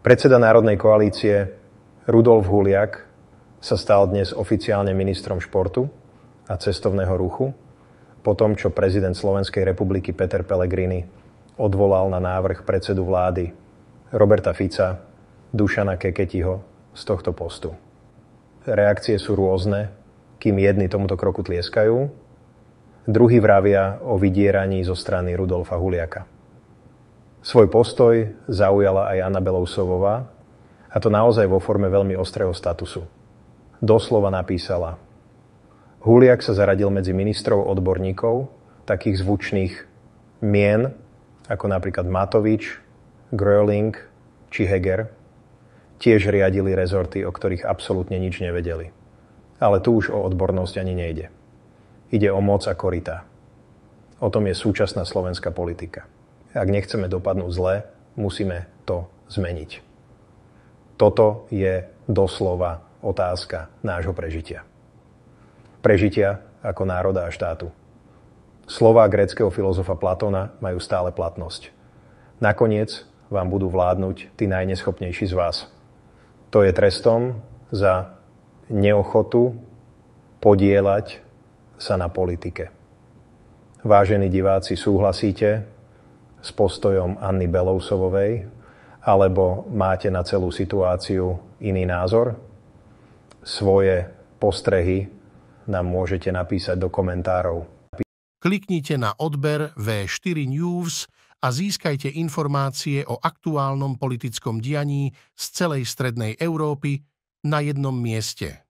Predseda Národnej koalície Rudolf Huliak sa stal dnes oficiálne ministrom športu a cestovného ruchu, po tom, čo prezident Slovenskej republiky Peter Pellegrini odvolal na návrh predsedu vlády Roberta Fica Dušana Keketiho z tohto postu. Reakcie sú rôzne, kým jedni tomuto kroku tlieskajú, druhí vravia o vydieraní zo strany Rudolfa Huliaka. Svoj postoj zaujala aj Anna Belousovová, a to naozaj vo forme veľmi ostrého statusu. Doslova napísala: Huliak sa zaradil medzi ministrov odborníkov, takých zvučných mien, ako napríklad Matovič, Gröling či Heger, tiež riadili rezorty, o ktorých absolútne nič nevedeli. Ale tu už o odbornosť ani nejde. Ide o moc a korytá. O tom je súčasná slovenská politika. Ak nechceme dopadnúť zle, musíme to zmeniť. Toto je doslova otázka nášho prežitia. Prežitia ako národa a štátu. Slová gréckeho filozofa Platóna majú stále platnosť. Nakoniec vám budú vládnuť tí najneschopnejší z vás. To je trestom za neochotu podieľať sa na politike. Vážení diváci, súhlasíte s postojom Anny Belousovovej, alebo máte na celú situáciu iný názor? Svoje postrehy nám môžete napísať do komentárov. Kliknite na odber V4 News a získajte informácie o aktuálnom politickom dianí z celej strednej Európy na jednom mieste.